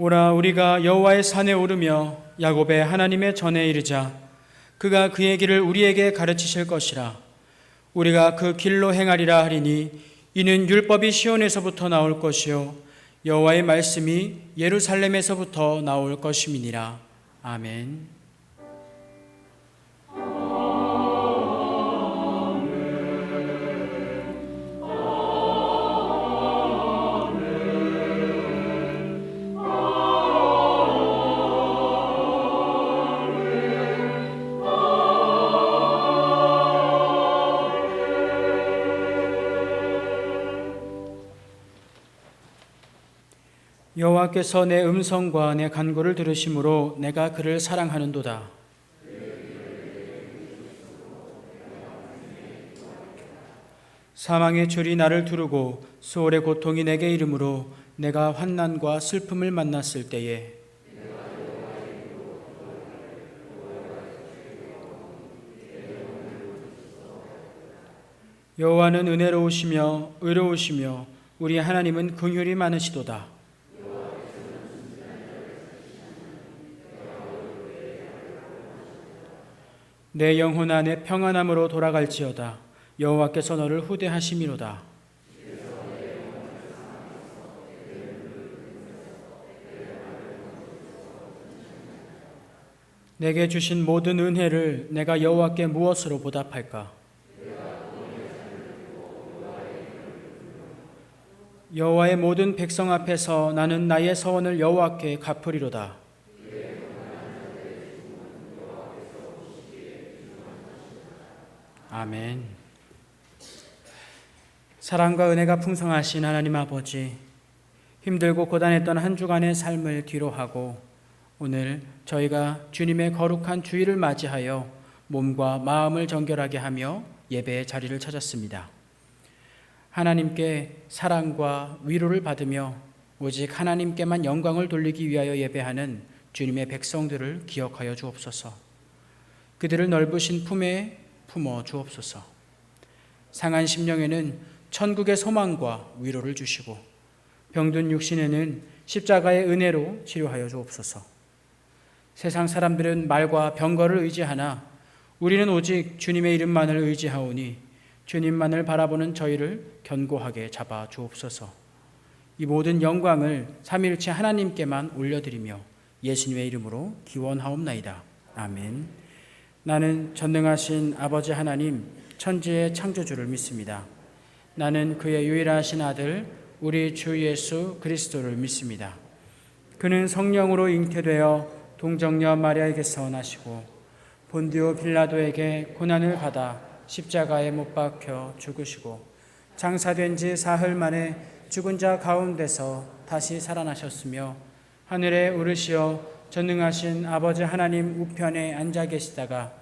오라, 우리가 여호와의 산에 오르며 야곱의 하나님의 전에 이르자. 그가 그의 길을 우리에게 가르치실 것이라. 우리가 그 길로 행하리라 하리니 이는 율법이 시온에서부터 나올 것이요 여호와의 말씀이 예루살렘에서부터 나올 것임이니라. 아멘. 여호와께서 내 음성과 내 간구를 들으심으로 내가 그를 사랑하는도다. 사망의 줄이 나를 두르고 수월의 고통이 내게 이르므로 내가 환난과 슬픔을 만났을 때에 여호와는 은혜로우시며 의로우시며 우리 하나님은 긍휼이 많으시도다. 내 영혼아 내 평안함으로 돌아갈지어다. 여호와께서 너를 후대하심이로다. 내게 주신 모든 은혜를 내가 여호와께 무엇으로 보답할까? 여호와의 모든 백성 앞에서 나는 나의 서원을 여호와께 갚으리로다. 아멘. 사랑과 은혜가 풍성하신 하나님 아버지, 힘들고 고단했던 한 주간의 삶을 뒤로하고 오늘 저희가 주님의 거룩한 주일을 맞이하여 몸과 마음을 정결하게 하며 예배의 자리를 찾았습니다. 하나님께 사랑과 위로를 받으며 오직 하나님께만 영광을 돌리기 위하여 예배하는 주님의 백성들을 기억하여 주옵소서. 그들을 넓으신 품에 품어 주옵소서. 상한 심령에는 천국의 소망과 위로를 주시고 병든 육신에는 십자가의 은혜로 치료하여 주옵소서. 세상 사람들은 말과 병거를 의지하나 우리는 오직 주님의 이름만을 의지하오니 주님만을 바라보는 저희를 견고하게 잡아 주옵소서. 이 모든 영광을 삼위일체 하나님께만 올려드리며 예수님의 이름으로 기원하옵나이다. 아멘. 나는 전능하신 아버지 하나님 천지의 창조주를 믿습니다. 나는 그의 유일하신 아들 우리 주 예수 그리스도를 믿습니다. 그는 성령으로 잉태되어 동정녀 마리아에게서 나시고 본디오 빌라도에게 고난을 받아 십자가에 못 박혀 죽으시고 장사된 지 사흘 만에 죽은 자 가운데서 다시 살아나셨으며 하늘에 오르시어 전능하신 아버지 하나님 우편에 앉아 계시다가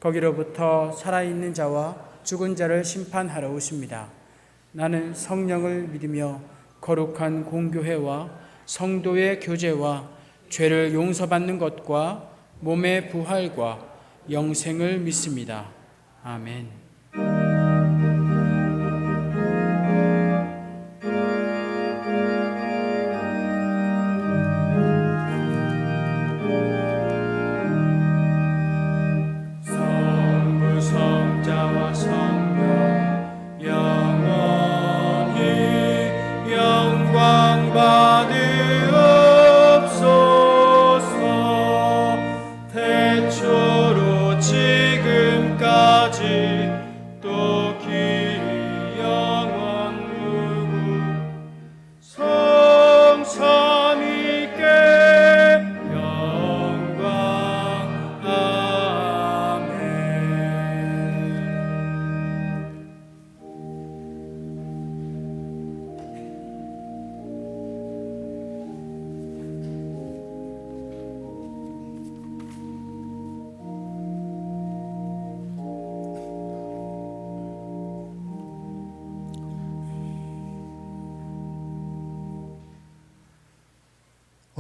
거기로부터 살아있는 자와 죽은 자를 심판하러 오십니다. 나는 성령을 믿으며 거룩한 공교회와 성도의 교제와 죄를 용서받는 것과 몸의 부활과 영생을 믿습니다. 아멘.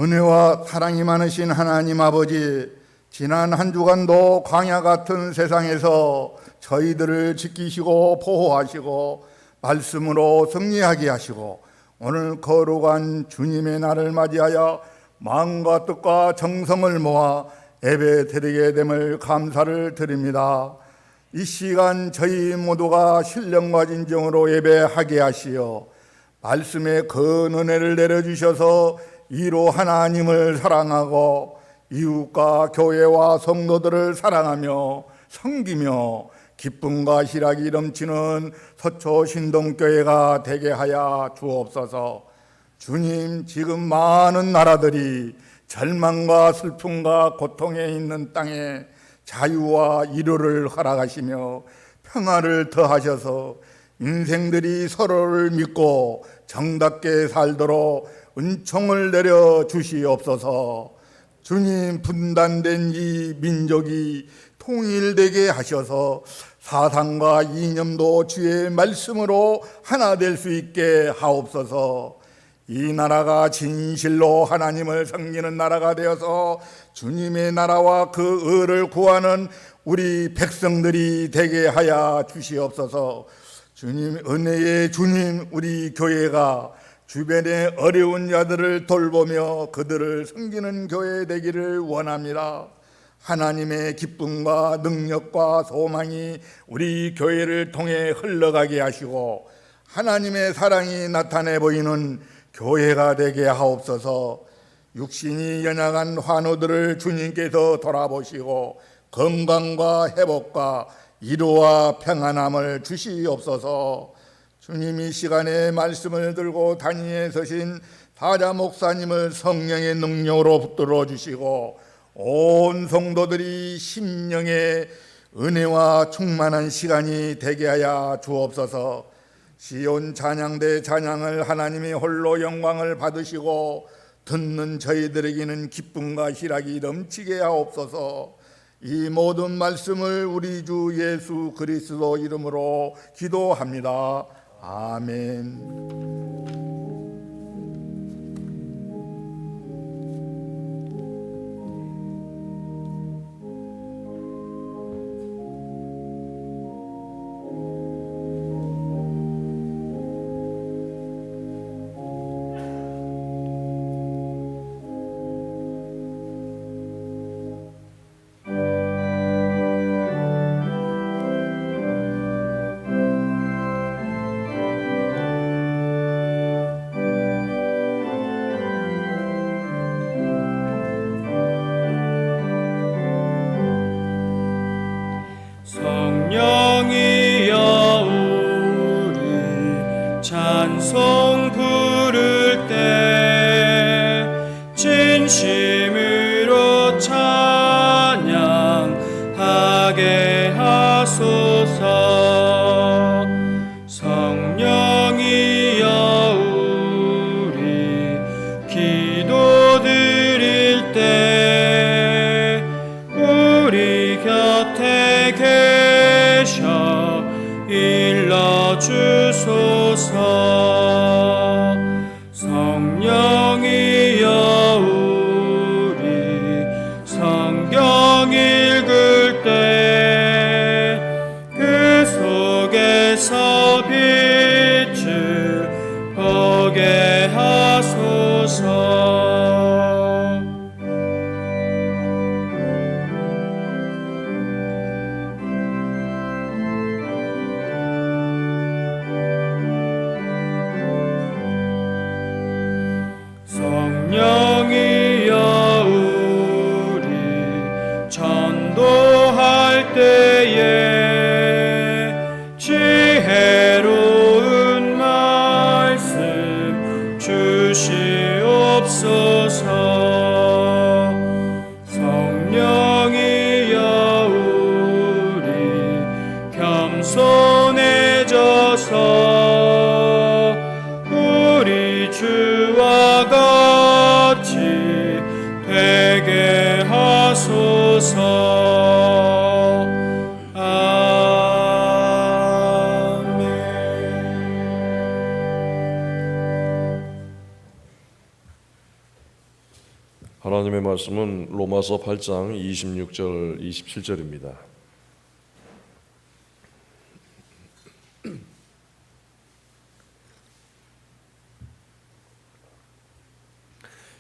은혜와 사랑이 많으신 하나님 아버지, 지난 한 주간도 광야 같은 세상에서 저희들을 지키시고 보호하시고 말씀으로 승리하게 하시고 오늘 거룩한 주님의 날을 맞이하여 마음과 뜻과 정성을 모아 예배 드리게 됨을 감사를 드립니다. 이 시간 저희 모두가 신령과 진정으로 예배하게 하시어 말씀의 큰 은혜를 내려주셔서 이로 하나님을 사랑하고 이웃과 교회와 성도들을 사랑하며 섬기며 기쁨과 희락이 넘치는 서초 신동교회가 되게 하여 주옵소서. 주님, 지금 많은 나라들이 절망과 슬픔과 고통에 있는 땅에 자유와 이루를 허락하시며 평화를 더하셔서 인생들이 서로를 믿고 정답게 살도록 은총을 내려 주시옵소서. 주님, 분단된 이 민족이 통일되게 하셔서 사상과 이념도 주의 말씀으로 하나 될 수 있게 하옵소서. 이 나라가 진실로 하나님을 섬기는 나라가 되어서 주님의 나라와 그 의를 구하는 우리 백성들이 되게 하여 주시옵소서. 주님, 은혜의 주님, 우리 교회가 주변의 어려운 자들을 돌보며 그들을 섬기는 교회 되기를 원합니다. 하나님의 기쁨과 능력과 소망이 우리 교회를 통해 흘러가게 하시고 하나님의 사랑이 나타내 보이는 교회가 되게 하옵소서. 육신이 연약한 환우들을 주님께서 돌아보시고 건강과 회복과 이루와 평안함을 주시옵소서. 주님이 시간에 말씀을 들고 단위에 서신 사자 목사님을 성령의 능력으로 붙들어 주시고 온 성도들이 심령의 은혜와 충만한 시간이 되게 하여 주옵소서. 시온 찬양대 찬양을 하나님이 홀로 영광을 받으시고 듣는 저희들에게는 기쁨과 희락이 넘치게 하옵소서. 이 모든 말씀을 우리 주 예수 그리스도 이름으로 기도합니다. 아멘. 성령이여 우리 찬송 부를 때 진심으로 찬양하게 하소서. 성령이여 우리 기도 드릴 때 우리 곁에 계셔 일러주소서. 성령이여 우리 성경 읽을 때 그 속에서 빛을 보게 하소서. 성령이여 우리 전도할 때에 지혜로운 말씀 주시옵소서. 성령이여 우리 겸손해져서 우리 주와 같이 되게 하소서. 아멘. 하나님의 말씀은 로마서 8장 26절 27절입니다.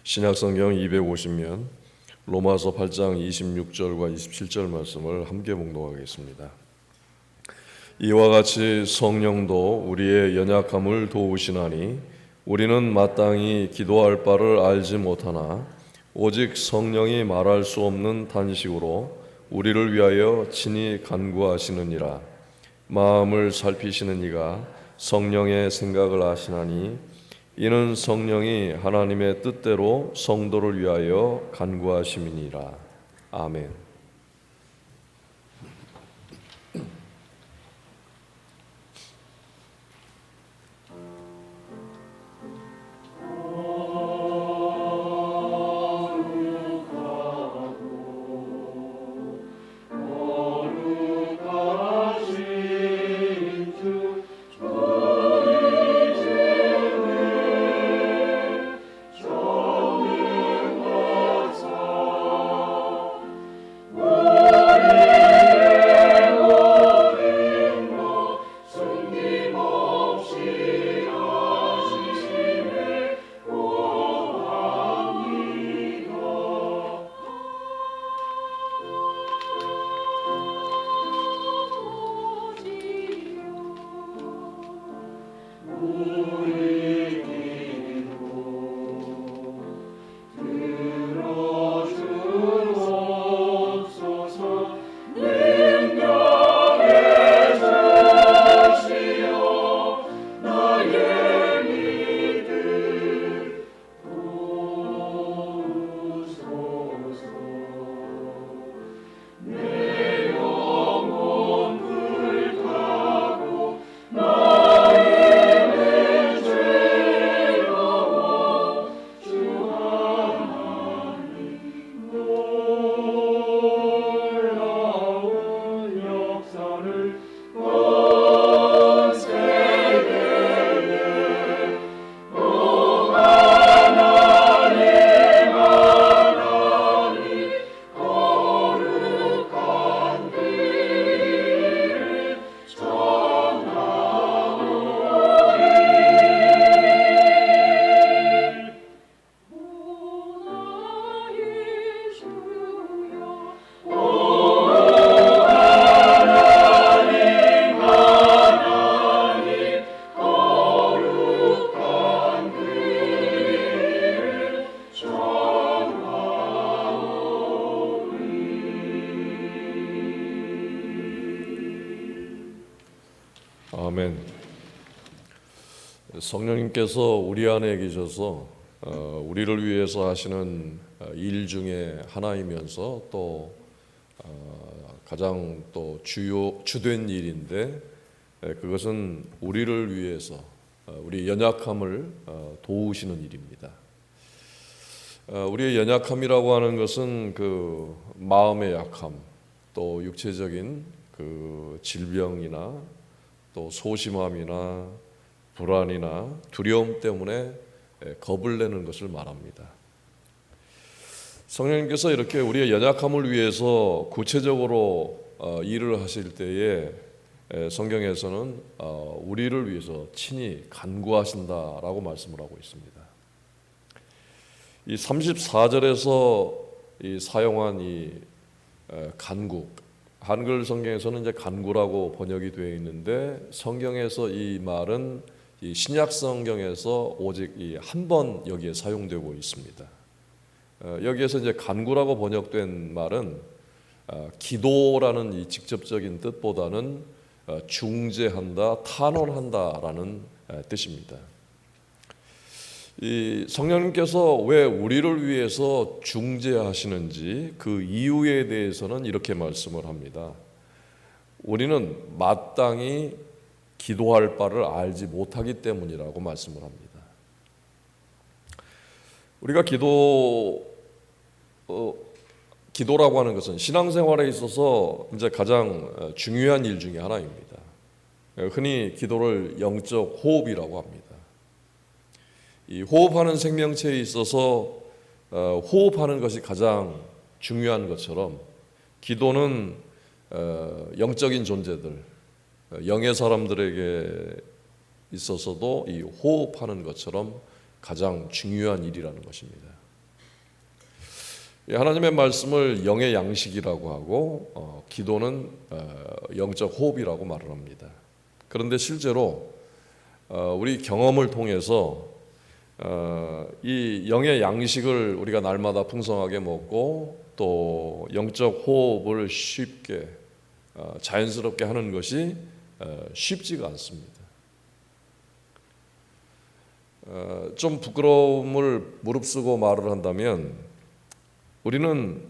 신약성경 250면 로마서 8장 26절과 27절 말씀을 함께 봉독하겠습니다. 이와 같이 성령도 우리의 연약함을 도우시나니 우리는 마땅히 기도할 바를 알지 못하나 오직 성령이 말할 수 없는 단식으로 우리를 위하여 친히 간구하시느니라. 마음을 살피시는 이가 성령의 생각을 아시나니 이는 성령이 하나님의 뜻대로 성도를 위하여 간구하심이니라. 아멘. 아멘. 성령님께서 우리 안에 계셔서 우리를 위해서 하시는 일 중에 하나이면서 또 가장 또 주된 일인데 그것은 우리를 위해서 우리 연약함을 도우시는 일입니다. 우리의 연약함이라고 하는 것은 그 마음의 약함, 또 육체적인 그 질병이나 또 소심함이나 불안이나 두려움 때문에 겁을 내는 것을 말합니다. 성령님께서 이렇게 우리의 연약함을 위해서 구체적으로 일을 하실 때에 성경에서는 우리를 위해서 친히 간구하신다라고 말씀을 하고 있습니다. 이 34절에서 사용한 이 간구, 한글 성경에서는 이제 간구라고 번역이 되어 있는데 성경에서 이 말은 이 신약 성경에서 오직 이 한 번 여기에 사용되고 있습니다. 여기에서 이제 간구라고 번역된 말은 기도라는 이 직접적인 뜻보다는 중재한다, 탄원한다라는 뜻입니다. 이 성령님께서 왜 우리를 위해서 중재하시는지 그 이유에 대해서는 이렇게 말씀을 합니다. 우리는 마땅히 기도할 바를 알지 못하기 때문이라고 말씀을 합니다. 우리가 기도라고 하는 것은 신앙생활에 있어서 이제 가장 중요한 일 중에 하나입니다. 흔히 기도를 영적 호흡이라고 합니다. 이 호흡하는 생명체에 있어서 호흡하는 것이 가장 중요한 것처럼 기도는 영적인 존재들, 영의 사람들에게 있어서도 이 호흡하는 것처럼 가장 중요한 일이라는 것입니다. 이 하나님의 말씀을 영의 양식이라고 하고 기도는 영적 호흡이라고 말을 합니다. 그런데 실제로 우리 경험을 통해서 이 영의 양식을 우리가 날마다 풍성하게 먹고 또 영적 호흡을 쉽게 자연스럽게 하는 것이 쉽지가 않습니다. 좀 부끄러움을 무릅쓰고 말을 한다면 우리는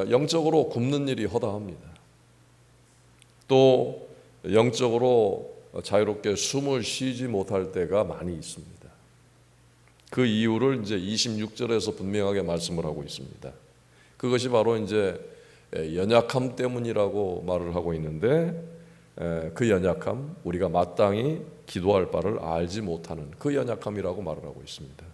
영적으로 굶는 일이 허다합니다. 또 영적으로 자유롭게 숨을 쉬지 못할 때가 많이 있습니다. 그 이유를 이제 26절에서 분명하게 말씀을 하고 있습니다. 그것이 바로 이제 연약함 때문이라고 말을 하고 있는데 그 연약함, 우리가 마땅히 기도할 바를 알지 못하는 그 연약함이라고 말을 하고 있습니다.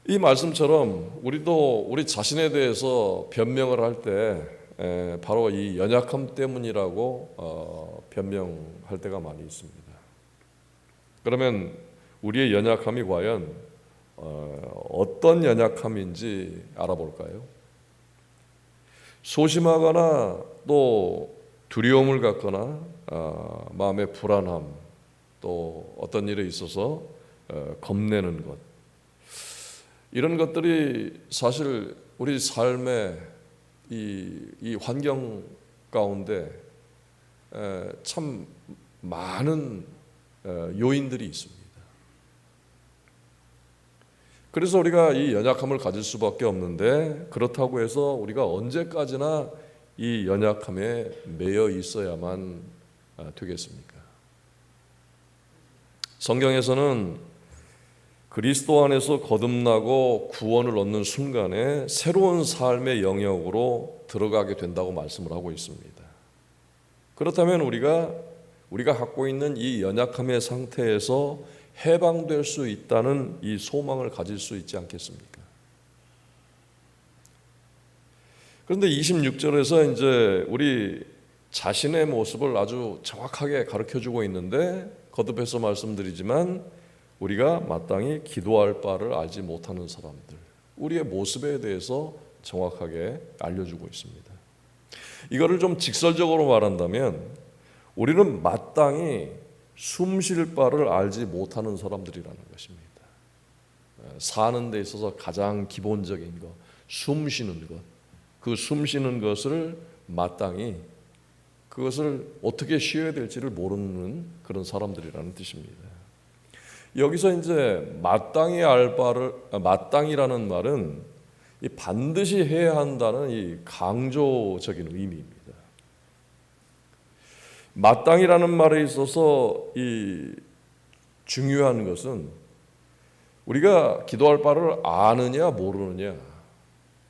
이 말씀처럼 우리도 우리 자신에 대해서 변명을 할 때 바로 이 연약함 때문이라고 변명할 때가 많이 있습니다. 그러면 우리의 연약함이 과연 어떤 연약함인지 알아볼까요? 소심하거나 또 두려움을 갖거나 마음의 불안함, 또 어떤 일에 있어서 겁내는 것, 이런 것들이 사실 우리 삶의 이 환경 가운데 참 많은 요인들이 있습니다. 그래서 우리가 이 연약함을 가질 수밖에 없는데, 그렇다고 해서 우리가 언제까지나 이 연약함에 매여 있어야만 되겠습니까? 성경에서는 그리스도 안에서 거듭나고 구원을 얻는 순간에 새로운 삶의 영역으로 들어가게 된다고 말씀을 하고 있습니다. 그렇다면 우리가 갖고 있는 이 연약함의 상태에서 해방될 수 있다는 이 소망을 가질 수 있지 않겠습니까? 그런데 26절에서 이제 우리 자신의 모습을 아주 정확하게 가르쳐주고 있는데, 거듭해서 말씀드리지만 우리가 마땅히 기도할 바를 알지 못하는 사람들, 우리의 모습에 대해서 정확하게 알려주고 있습니다. 이거를 좀 직설적으로 말한다면 우리는 마땅히 숨 쉴 바를 알지 못하는 사람들이라는 것입니다. 사는 데 있어서 가장 기본적인 것, 숨 쉬는 것, 그 숨 쉬는 것을 마땅히, 그것을 어떻게 쉬어야 될지를 모르는 그런 사람들이라는 뜻입니다. 여기서 이제 마땅히 알 바를, 마땅이라는 말은 이 반드시 해야 한다는 이 강조적인 의미입니다. 마땅이라는 말에 있어서 이 중요한 것은 우리가 기도할 바를 아느냐 모르느냐,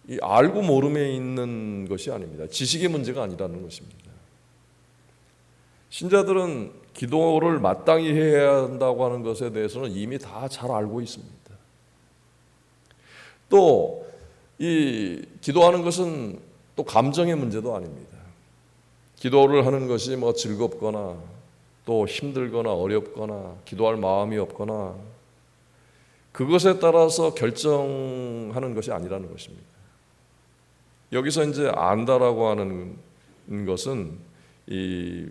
이 알고 모름에 있는 것이 아닙니다. 지식의 문제가 아니라는 것입니다. 신자들은 기도를 마땅히 해야 한다고 하는 것에 대해서는 이미 다 잘 알고 있습니다. 또 이 기도하는 것은 또 감정의 문제도 아닙니다. 기도를 하는 것이 뭐 즐겁거나 또 힘들거나 어렵거나 기도할 마음이 없거나 그것에 따라서 결정하는 것이 아니라는 것입니다. 여기서 이제 안다라고 하는 것은 이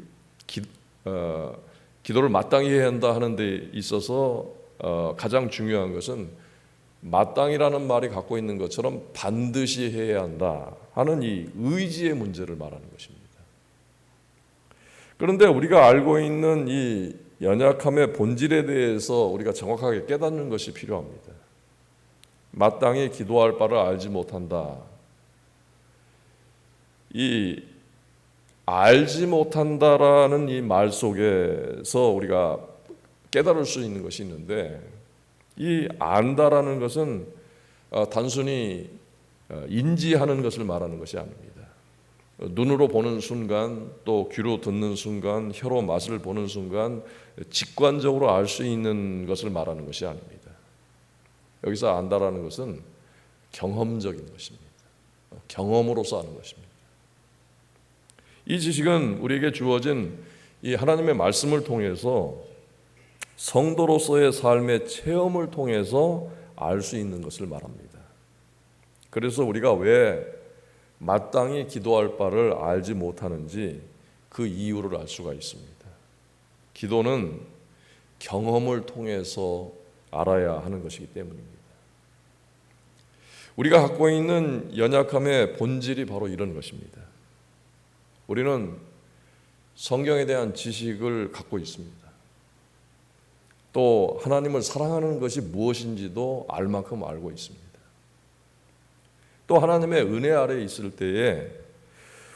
기도를 마땅히 해야 한다 하는 데 있어서 가장 중요한 것은 마땅이라는 말이 갖고 있는 것처럼 반드시 해야 한다 하는 이 의지의 문제를 말하는 것입니다. 그런데 우리가 알고 있는 이 연약함의 본질에 대해서 우리가 정확하게 깨닫는 것이 필요합니다. 마땅히 기도할 바를 알지 못한다. 이 알지 못한다라는 이 말 속에서 우리가 깨달을 수 있는 것이 있는데, 이 안다라는 것은 단순히 인지하는 것을 말하는 것이 아닙니다. 눈으로 보는 순간, 또 귀로 듣는 순간, 혀로 맛을 보는 순간 직관적으로 알 수 있는 것을 말하는 것이 아닙니다. 여기서 안다라는 것은 경험적인 것입니다. 경험으로서 하는 것입니다. 이 지식은 우리에게 주어진 이 하나님의 말씀을 통해서 성도로서의 삶의 체험을 통해서 알 수 있는 것을 말합니다. 그래서 우리가 왜 마땅히 기도할 바를 알지 못하는지 그 이유를 알 수가 있습니다. 기도는 경험을 통해서 알아야 하는 것이기 때문입니다. 우리가 갖고 있는 연약함의 본질이 바로 이런 것입니다. 우리는 성경에 대한 지식을 갖고 있습니다. 또 하나님을 사랑하는 것이 무엇인지도 알 만큼 알고 있습니다. 또 하나님의 은혜 아래에 있을 때에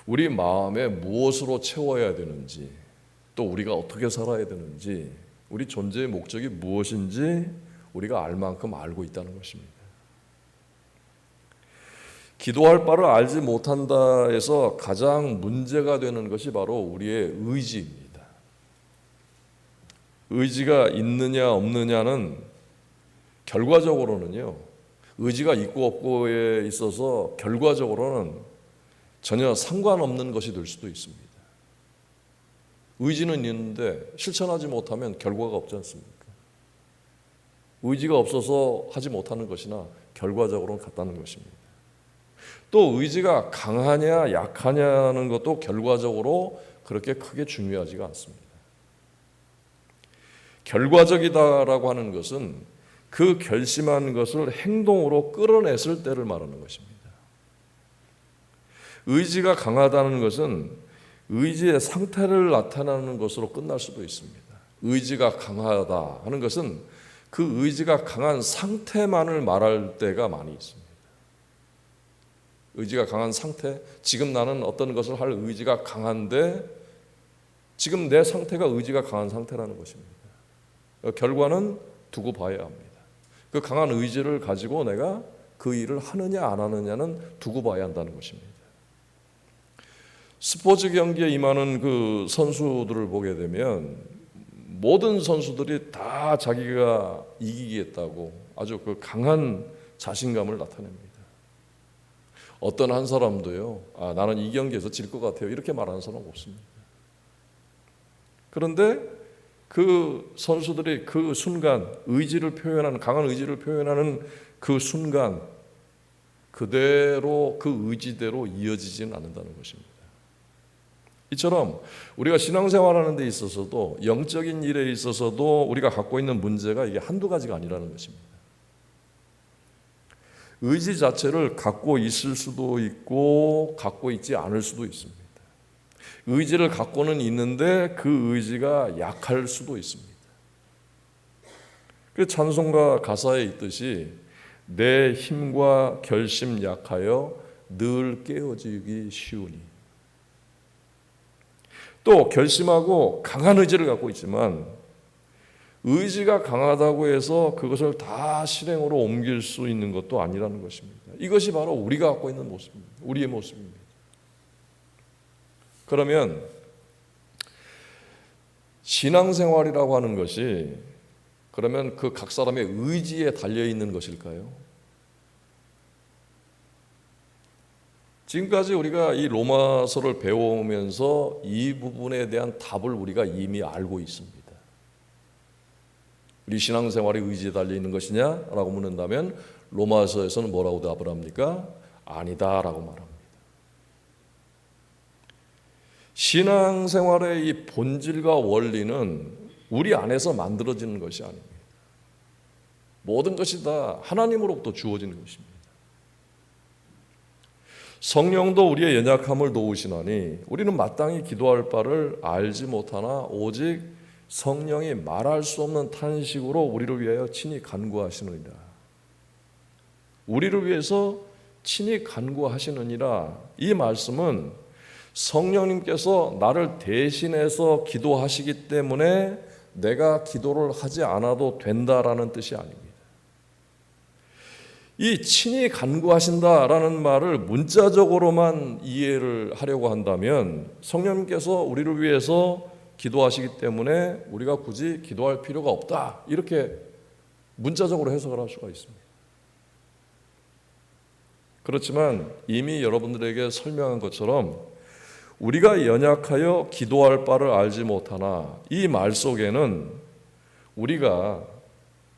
우리 마음에 무엇으로 채워야 되는지, 또 우리가 어떻게 살아야 되는지, 우리 존재의 목적이 무엇인지 우리가 알 만큼 알고 있다는 것입니다. 기도할 바를 알지 못한다 해서 가장 문제가 되는 것이 바로 우리의 의지입니다. 의지가 있느냐 없느냐는 결과적으로는요, 의지가 있고 없고에 있어서 결과적으로는 전혀 상관없는 것이 될 수도 있습니다. 의지는 있는데 실천하지 못하면 결과가 없지 않습니까? 의지가 없어서 하지 못하는 것이나 결과적으로는 같다는 것입니다. 또 의지가 강하냐 약하냐는 것도 결과적으로 그렇게 크게 중요하지가 않습니다. 결과적이다라고 하는 것은 그 결심한 것을 행동으로 끌어냈을 때를 말하는 것입니다. 의지가 강하다는 것은 의지의 상태를 나타내는 것으로 끝날 수도 있습니다. 의지가 강하다 하는 것은 그 의지가 강한 상태만을 말할 때가 많이 있습니다. 의지가 강한 상태, 지금 나는 어떤 것을 할 의지가 강한데 지금 내 상태가 의지가 강한 상태라는 것입니다. 결과는 두고 봐야 합니다. 그 강한 의지를 가지고 내가 그 일을 하느냐 안 하느냐는 두고 봐야 한다는 것입니다. 스포츠 경기에 임하는 그 선수들을 보게 되면 모든 선수들이 다 자기가 이기겠다고 아주 그 강한 자신감을 나타냅니다. 어떤 한 사람도요, 나는 이 경기에서 질 것 같아요, 이렇게 말하는 사람은 없습니다. 그런데 그 선수들이 그 순간 의지를 표현하는, 강한 의지를 표현하는 그 순간 그대로 그 의지대로 이어지지는 않는다는 것입니다. 이처럼 우리가 신앙생활하는 데 있어서도, 영적인 일에 있어서도 우리가 갖고 있는 문제가 이게 한두 가지가 아니라는 것입니다. 의지 자체를 갖고 있을 수도 있고 갖고 있지 않을 수도 있습니다. 의지를 갖고는 있는데 그 의지가 약할 수도 있습니다. 그 찬송가 가사에 있듯이 내 힘과 결심 약하여 늘 깨어지기 쉬우니, 또 결심하고 강한 의지를 갖고 있지만 의지가 강하다고 해서 그것을 다 실행으로 옮길 수 있는 것도 아니라는 것입니다. 이것이 바로 우리가 갖고 있는 모습입니다. 우리의 모습입니다. 그러면 신앙생활이라고 하는 것이 그러면 그 각 사람의 의지에 달려 있는 것일까요? 지금까지 우리가 이 로마서를 배워오면서 이 부분에 대한 답을 우리가 이미 알고 있습니다. 우리 신앙생활이 의지에 달려 있는 것이냐라고 묻는다면 로마서에서는 뭐라고 답을 합니까? 아니다라고 말합니다. 신앙생활의 이 본질과 원리는 우리 안에서 만들어지는 것이 아닙니다. 모든 것이 다 하나님으로부터 주어지는 것입니다. 성령도 우리의 연약함을 도우시나니 우리는 마땅히 기도할 바를 알지 못하나 오직 성령이 말할 수 없는 탄식으로 우리를 위하여 친히 간구하시느니라. 우리를 위해서 친히 간구하시느니라. 이 말씀은 성령님께서 나를 대신해서 기도하시기 때문에 내가 기도를 하지 않아도 된다라는 뜻이 아닙니다. 이 친히 간구하신다라는 말을 문자적으로만 이해를 하려고 한다면 성령님께서 우리를 위해서 기도하시기 때문에 우리가 굳이 기도할 필요가 없다, 이렇게 문자적으로 해석을 할 수가 있습니다. 그렇지만 이미 여러분들에게 설명한 것처럼 우리가 연약하여 기도할 바를 알지 못하나, 이 말 속에는 우리가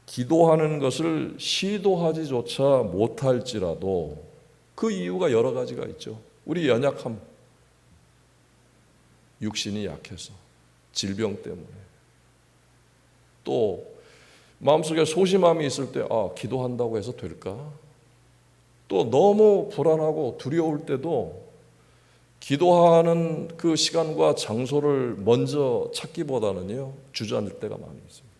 기도하는 것을 시도하지조차 못할지라도 그 이유가 여러 가지가 있죠. 우리 연약함, 육신이 약해서, 질병 때문에, 또 마음속에 소심함이 있을 때 기도한다고 해서 될까? 또 너무 불안하고 두려울 때도 기도하는 그 시간과 장소를 먼저 찾기보다는요, 주저앉을 때가 많이 있습니다.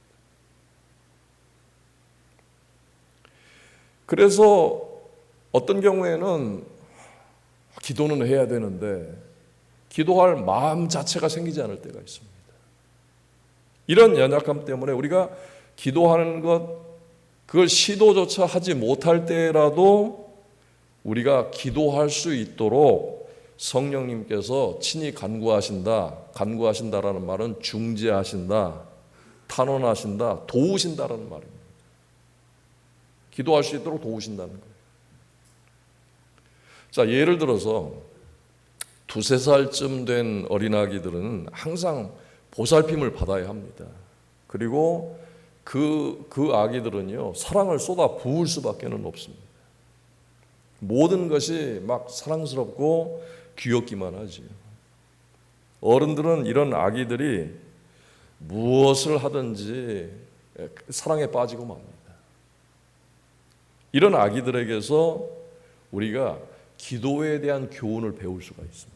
그래서 어떤 경우에는 기도는 해야 되는데 기도할 마음 자체가 생기지 않을 때가 있습니다. 이런 연약함 때문에 우리가 기도하는 것, 그걸 시도조차 하지 못할 때라도 우리가 기도할 수 있도록 성령님께서 친히 간구하신다라는 말은 중재하신다, 탄원하신다, 도우신다라는 말입니다. 기도할 수 있도록 도우신다는 거예요. 자, 예를 들어서 2-3살쯤 된 어린아기들은 항상 보살핌을 받아야 합니다. 그리고 그 아기들은요, 사랑을 쏟아 부을 수밖에 없습니다. 모든 것이 막 사랑스럽고 귀엽기만 하지. 어른들은 이런 아기들이 무엇을 하든지 사랑에 빠지고 맙니다. 이런 아기들에게서 우리가 기도에 대한 교훈을 배울 수가 있습니다.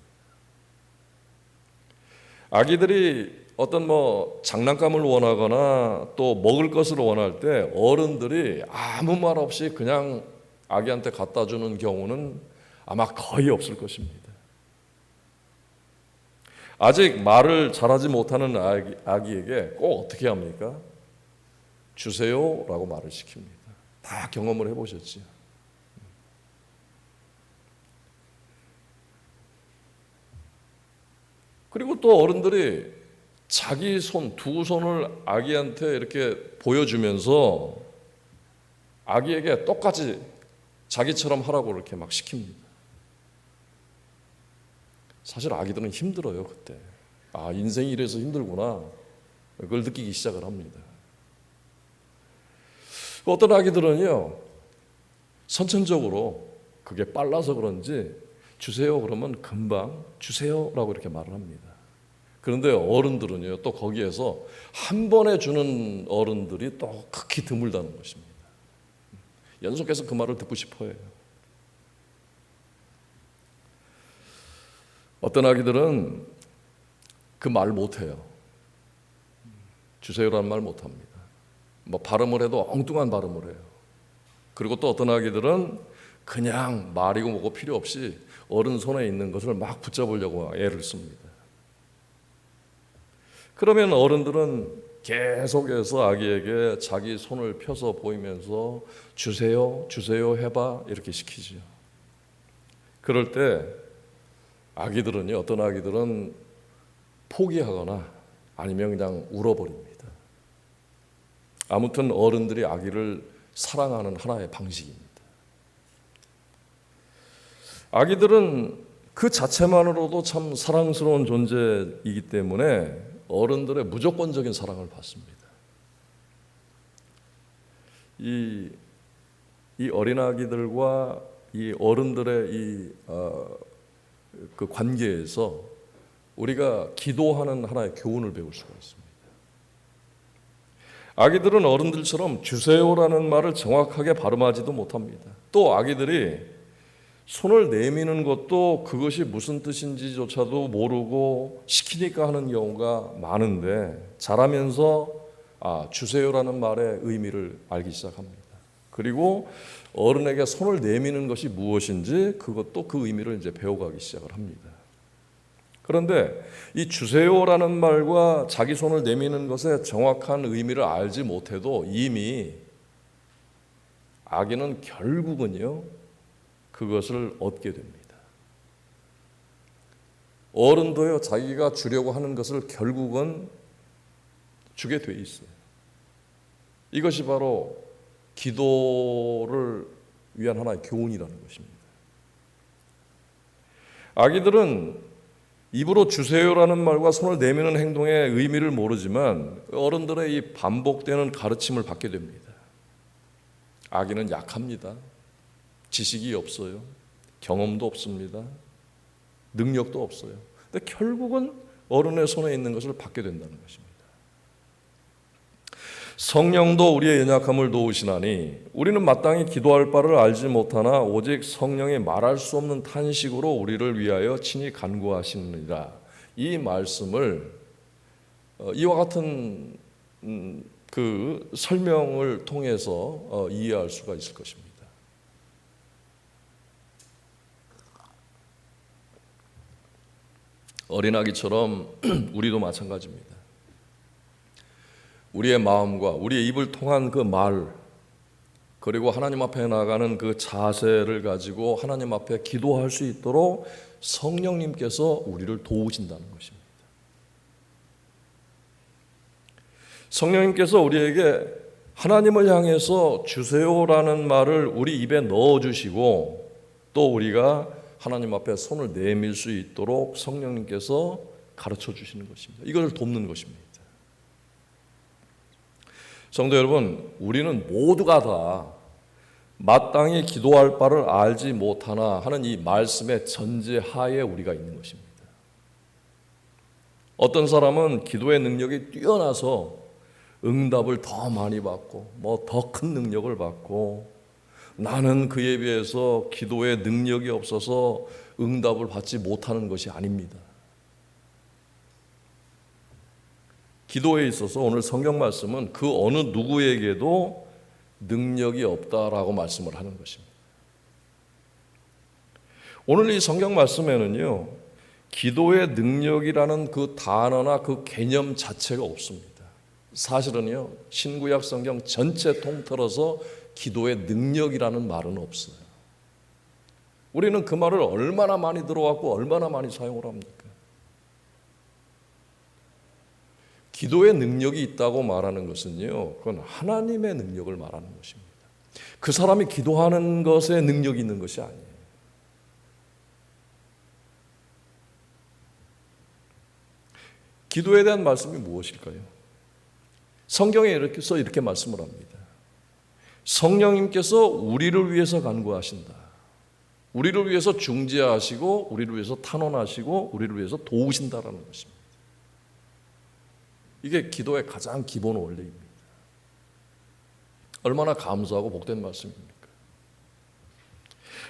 아기들이 어떤 장난감을 원하거나 또 먹을 것을 원할 때 어른들이 아무 말 없이 그냥 아기한테 갖다 주는 경우는 아마 거의 없을 것입니다. 아직 말을 잘하지 못하는 아기에게 꼭 어떻게 합니까? 주세요라고 말을 시킵니다. 다 경험을 해보셨지요. 그리고 또 어른들이 자기 두 손을 아기한테 이렇게 보여주면서 아기에게 똑같이 자기처럼 하라고 이렇게 막 시킵니다. 사실 아기들은 힘들어요, 그때. 인생이 이래서 힘들구나. 그걸 느끼기 시작을 합니다. 어떤 아기들은요, 선천적으로 그게 빨라서 그런지 주세요 그러면 금방 주세요라고 이렇게 말을 합니다. 그런데 어른들은요, 또 거기에서 한 번에 주는 어른들이 또 극히 드물다는 것입니다. 연속해서 그 말을 듣고 싶어 해요. 어떤 아기들은 그 말 못해요. 주세요라는 말 못합니다. 발음을 해도 엉뚱한 발음을 해요. 그리고 또 어떤 아기들은 그냥 말이고 뭐고 필요 없이 어른 손에 있는 것을 막 붙잡으려고 애를 씁니다. 그러면 어른들은 계속해서 아기에게 자기 손을 펴서 보이면서 주세요, 주세요 해봐 이렇게 시키죠. 그럴 때 아기들은요, 어떤 아기들은 포기하거나 아니면 그냥 울어버립니다. 아무튼 어른들이 아기를 사랑하는 하나의 방식입니다. 아기들은 그 자체만으로도 참 사랑스러운 존재이기 때문에 어른들의 무조건적인 사랑을 받습니다. 이 어린아기들과 이 어른들의 그 관계에서 우리가 기도하는 하나의 교훈을 배울 수가 있습니다. 아기들은 어른들처럼 주세요라는 말을 정확하게 발음하지도 못합니다. 또 아기들이 손을 내미는 것도 그것이 무슨 뜻인지조차도 모르고 시키니까 하는 경우가 많은데 자라면서 주세요라는 말의 의미를 알기 시작합니다. 그리고 어른에게 손을 내미는 것이 무엇인지 그것도 그 의미를 이제 배워가기 시작을 합니다. 그런데 이 주세요라는 말과 자기 손을 내미는 것의 정확한 의미를 알지 못해도 이미 아기는 결국은요, 그것을 얻게 됩니다. 어른도요, 자기가 주려고 하는 것을 결국은 주게 돼 있어요. 이것이 바로 기도를 위한 하나의 교훈이라는 것입니다. 아기들은 입으로 주세요라는 말과 손을 내미는 행동의 의미를 모르지만 어른들의 이 반복되는 가르침을 받게 됩니다. 아기는 약합니다. 지식이 없어요. 경험도 없습니다. 능력도 없어요. 근데 결국은 어른의 손에 있는 것을 받게 된다는 것입니다. 성령도 우리의 연약함을 도우시나니 우리는 마땅히 기도할 바를 알지 못하나 오직 성령이 말할 수 없는 탄식으로 우리를 위하여 친히 간구하시느니라. 이 말씀을 이와 같은 그 설명을 통해서 이해할 수가 있을 것입니다. 어린아기처럼 우리도 마찬가지입니다. 우리의 마음과 우리의 입을 통한 그 말, 그리고 하나님 앞에 나가는 그 자세를 가지고 하나님 앞에 기도할 수 있도록 성령님께서 우리를 도우신다는 것입니다. 성령님께서 우리에게 하나님을 향해서 주세요라는 말을 우리 입에 넣어주시고 또 우리가 하나님 앞에 손을 내밀 수 있도록 성령님께서 가르쳐 주시는 것입니다. 이것을 돕는 것입니다. 성도 여러분, 우리는 모두가 다 마땅히 기도할 바를 알지 못하나 하는 이 말씀의 전제하에 우리가 있는 것입니다. 어떤 사람은 기도의 능력이 뛰어나서 응답을 더 많이 받고 더 큰 능력을 받고, 나는 그에 비해서 기도의 능력이 없어서 응답을 받지 못하는 것이 아닙니다. 기도에 있어서 오늘 성경 말씀은 그 어느 누구에게도 능력이 없다라고 말씀을 하는 것입니다. 오늘 이 성경 말씀에는요, 기도의 능력이라는 그 단어나 그 개념 자체가 없습니다. 사실은요, 신구약 성경 전체 통틀어서 기도의 능력이라는 말은 없어요. 우리는 그 말을 얼마나 많이 들어왔고 얼마나 많이 사용을 합니까? 기도의 능력이 있다고 말하는 것은요, 그건 하나님의 능력을 말하는 것입니다. 그 사람이 기도하는 것에 능력이 있는 것이 아니에요. 기도에 대한 말씀이 무엇일까요? 성경에 이렇게 말씀을 합니다. 성령님께서 우리를 위해서 간구하신다. 우리를 위해서 중재하시고 우리를 위해서 탄원하시고 우리를 위해서 도우신다라는 것입니다. 이게 기도의 가장 기본 원리입니다. 얼마나 감사하고 복된 말씀입니까?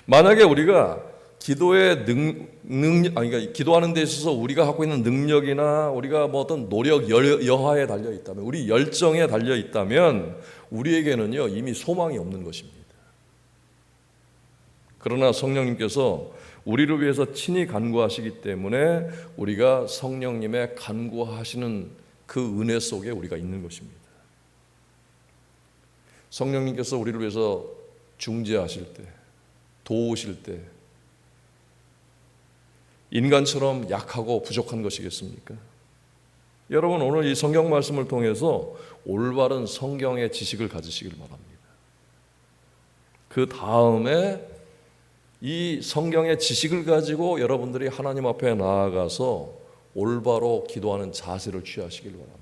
만약에 우리가 기도의 그러니까 기도하는 데 있어서 우리가 갖고 있는 능력이나 우리가 어떤 노력 여하에 달려 있다면, 우리 열정에 달려 있다면 우리에게는요 이미 소망이 없는 것입니다. 그러나 성령님께서 우리를 위해서 친히 간구하시기 때문에 우리가 성령님의 간구하시는 그 은혜 속에 우리가 있는 것입니다. 성령님께서 우리를 위해서 중재하실 때, 도우실 때 인간처럼 약하고 부족한 것이겠습니까? 여러분, 오늘 이 성경 말씀을 통해서 올바른 성경의 지식을 가지시길 바랍니다. 그 다음에 이 성경의 지식을 가지고 여러분들이 하나님 앞에 나아가서 올바로 기도하는 자세를 취하시길 바랍니다.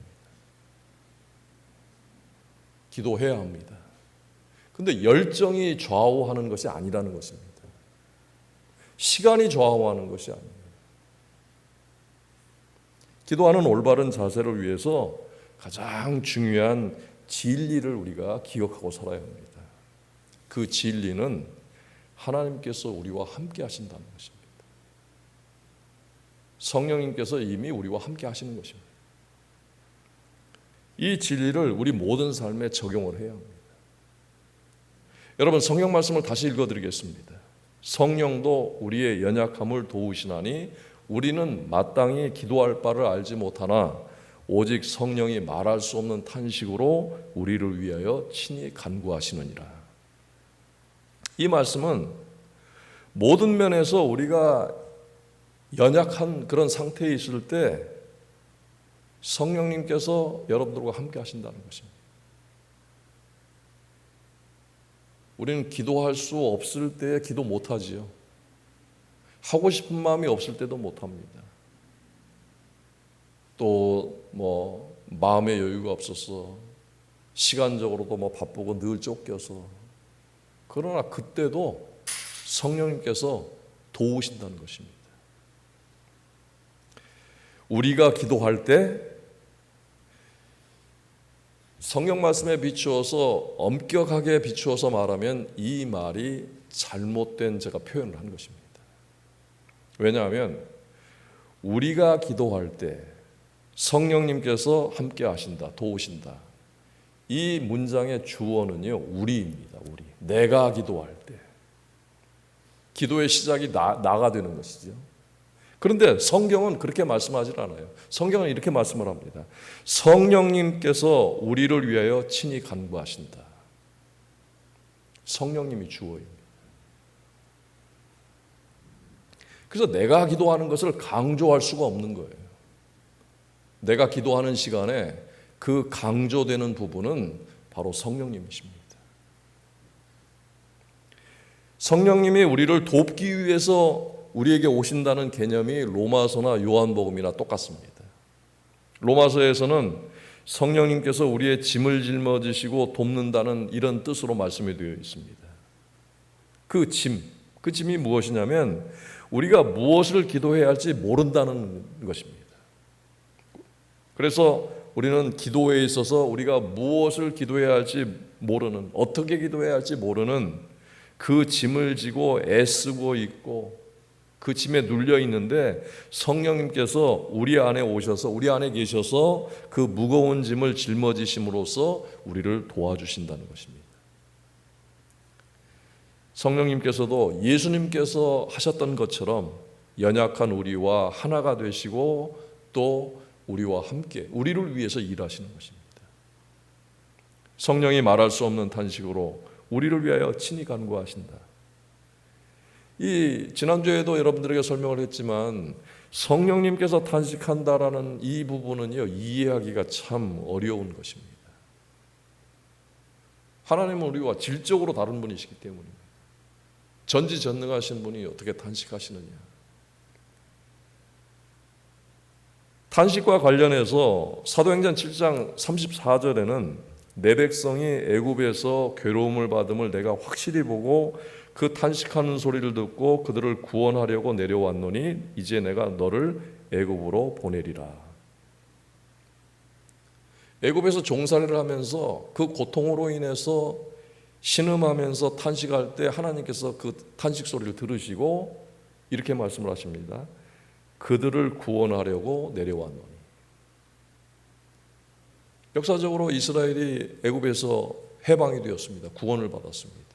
기도해야 합니다. 근데 열정이 좌우하는 것이 아니라는 것입니다. 시간이 좌우하는 것이 아닙니다. 기도하는 올바른 자세를 위해서 가장 중요한 진리를 우리가 기억하고 살아야 합니다. 그 진리는 하나님께서 우리와 함께 하신다는 것입니다. 성령님께서 이미 우리와 함께 하시는 것입니다. 이 진리를 우리 모든 삶에 적용을 해야 합니다. 여러분, 성경 말씀을 다시 읽어드리겠습니다. 성령도 우리의 연약함을 도우시나니 우리는 마땅히 기도할 바를 알지 못하나 오직 성령이 말할 수 없는 탄식으로 우리를 위하여 친히 간구하시느니라. 이 말씀은 모든 면에서 우리가 연약한 그런 상태에 있을 때 성령님께서 여러분들과 함께 하신다는 것입니다. 우리는 기도할 수 없을 때 기도 못하지요. 하고 싶은 마음이 없을 때도 못합니다. 또 마음의 여유가 없어서 시간적으로도 바쁘고 늘 쫓겨서, 그러나 그때도 성령님께서 도우신다는 것입니다. 우리가 기도할 때 성경 말씀에 비추어서 엄격하게 비추어서 말하면 이 말이 잘못된 제가 표현을 한 것입니다. 왜냐하면 우리가 기도할 때 성령님께서 함께 하신다, 도우신다. 이 문장의 주어는요, 우리입니다. 우리. 내가 기도할 때. 기도의 시작이 나가 되는 것이죠. 그런데 성경은 그렇게 말씀하지 않아요. 성경은 이렇게 말씀을 합니다. 성령님께서 우리를 위하여 친히 간구하신다. 성령님이 주어입니다. 그래서 내가 기도하는 것을 강조할 수가 없는 거예요. 내가 기도하는 시간에 그 강조되는 부분은 바로 성령님이십니다. 성령님이 우리를 돕기 위해서 우리에게 오신다는 개념이 로마서나 요한복음이나 똑같습니다. 로마서에서는 성령님께서 우리의 짐을 짊어지시고 돕는다는 이런 뜻으로 말씀이 되어 있습니다. 그 짐이 무엇이냐면 우리가 무엇을 기도해야 할지 모른다는 것입니다. 그래서 우리는 기도에 있어서 우리가 무엇을 기도해야 할지 모르는, 어떻게 기도해야 할지 모르는 그 짐을 지고 애쓰고 있고 그 짐에 눌려 있는데 성령님께서 우리 안에 오셔서 우리 안에 계셔서 그 무거운 짐을 짊어지심으로써 우리를 도와주신다는 것입니다. 성령님께서도 예수님께서 하셨던 것처럼 연약한 우리와 하나가 되시고 또 우리와 함께 우리를 위해서 일하시는 것입니다. 성령이 말할 수 없는 탄식으로 우리를 위하여 친히 간구하신다. 이 지난주에도 여러분들에게 설명을 했지만 성령님께서 탄식한다라는 이 부분은요, 이해하기가 참 어려운 것입니다. 하나님은 우리와 질적으로 다른 분이시기 때문입니다. 전지전능하신 분이 어떻게 탄식하시느냐. 탄식과 관련해서 사도행전 7장 34절에는 내 백성이 애굽에서 괴로움을 받음을 내가 확실히 보고 그 탄식하는 소리를 듣고 그들을 구원하려고 내려왔노니 이제 내가 너를 애굽으로 보내리라. 애굽에서 종살이를 하면서 그 고통으로 인해서 신음하면서 탄식할 때 하나님께서 그 탄식 소리를 들으시고 이렇게 말씀을 하십니다. 그들을 구원하려고 내려왔노니. 역사적으로 이스라엘이 애굽에서 해방이 되었습니다. 구원을 받았습니다.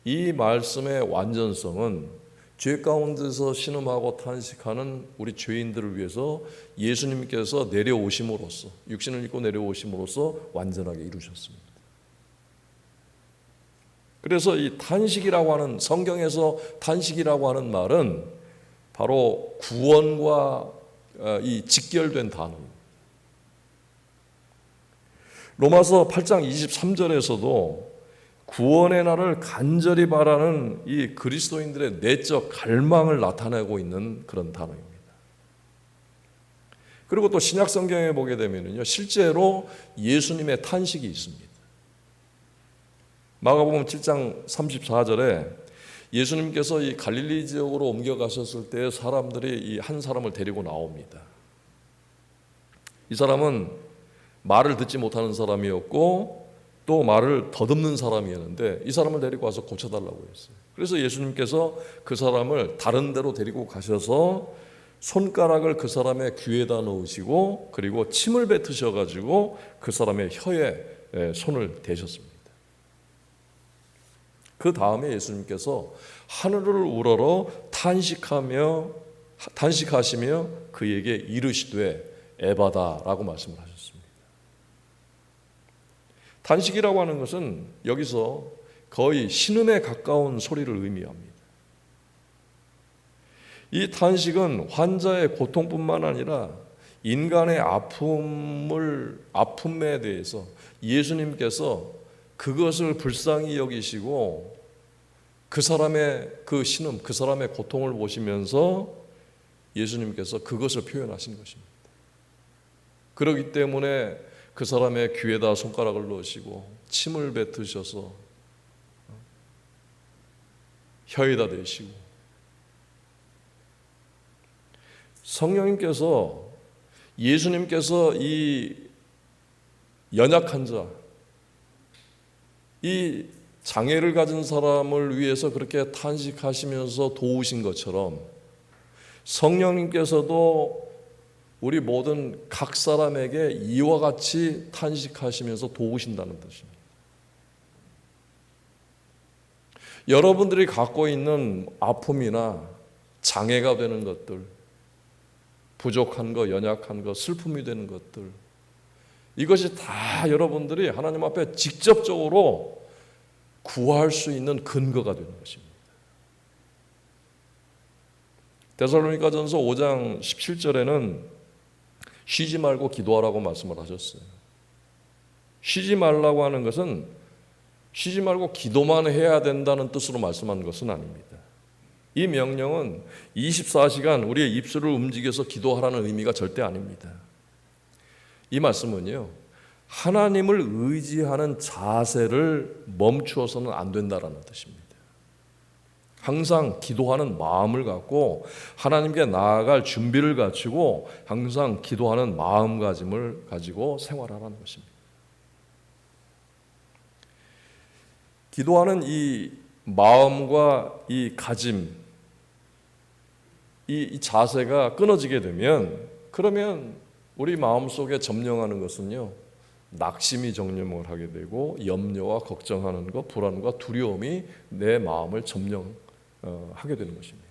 이 말씀의 완전성은 죄 가운데서 신음하고 탄식하는 우리 죄인들을 위해서 예수님께서 내려오심으로써 육신을 입고 내려오심으로써 완전하게 이루셨습니다. 그래서 이 탄식이라고 하는 성경에서 탄식이라고 하는 말은 바로 구원과 이 직결된 단어입니다. 로마서 8장 23절에서도 구원의 날을 간절히 바라는 이 그리스도인들의 내적 갈망을 나타내고 있는 그런 단어입니다. 그리고 또 신약 성경에 보게 되면요, 실제로 예수님의 탄식이 있습니다. 마가복음 7장 34절에 예수님께서 이 갈릴리 지역으로 옮겨가셨을 때 사람들이 이 한 사람을 데리고 나옵니다. 이 사람은 말을 듣지 못하는 사람이었고 또 말을 더듬는 사람이었는데 이 사람을 데리고 와서 고쳐달라고 했어요. 그래서 예수님께서 그 사람을 다른 데로 데리고 가셔서 손가락을 그 사람의 귀에다 넣으시고 그리고 침을 뱉으셔가지고 그 사람의 혀에 손을 대셨습니다. 그 다음에 예수님께서 하늘을 우러러 탄식하시며 그에게 이르시되 에바다라고 말씀을 하셨습니다. 탄식이라고 하는 것은 여기서 거의 신음에 가까운 소리를 의미합니다. 이 탄식은 환자의 고통뿐만 아니라 인간의 아픔에 대해서 예수님께서 그것을 불쌍히 여기시고 그 사람의 그 신음, 그 사람의 고통을 보시면서 예수님께서 그것을 표현하신 것입니다. 그렇기 때문에 그 사람의 귀에다 손가락을 넣으시고 침을 뱉으셔서 혀에다 대시고 성령님께서 예수님께서 이 연약한 자, 이 장애를 가진 사람을 위해서 그렇게 탄식하시면서 도우신 것처럼 성령님께서도 우리 모든 각 사람에게 이와 같이 탄식하시면서 도우신다는 뜻입니다. 여러분들이 갖고 있는 아픔이나 장애가 되는 것들, 부족한 것, 연약한 것, 슬픔이 되는 것들, 이것이 다 여러분들이 하나님 앞에 직접적으로 구할 수 있는 근거가 되는 것입니다. 데살로니가전서 5장 17절에는 쉬지 말고 기도하라고 말씀을 하셨어요. 쉬지 말라고 하는 것은 쉬지 말고 기도만 해야 된다는 뜻으로 말씀하는 것은 아닙니다. 이 명령은 24시간 우리의 입술을 움직여서 기도하라는 의미가 절대 아닙니다. 이 말씀은요, 하나님을 의지하는 자세를 멈추어서는 안 된다는 뜻입니다. 항상 기도하는 마음을 갖고 하나님께 나아갈 준비를 갖추고 항상 기도하는 마음가짐을 가지고 생활하라는 것입니다. 기도하는 이 마음과 이 가짐, 이 자세가 끊어지게 되면 그러면 우리 마음속에 점령하는 것은요, 낙심이 점령을 하게 되고 염려와 걱정하는 것, 불안과 두려움이 내 마음을 점령하게 되는 것입니다.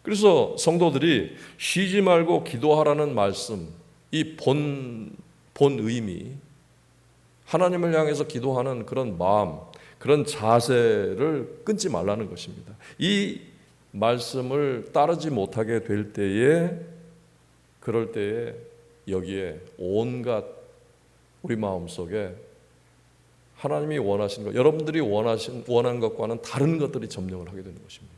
그래서 성도들이 쉬지 말고 기도하라는 말씀, 이 본 의미, 하나님을 향해서 기도하는 그런 마음, 그런 자세를 끊지 말라는 것입니다. 이 말씀을 따르지 못하게 될 때에, 그럴 때에 여기에 온갖 우리 마음속에 하나님이 원하시는 것, 여러분들이 원한 것과는 다른 것들이 점령을 하게 되는 것입니다.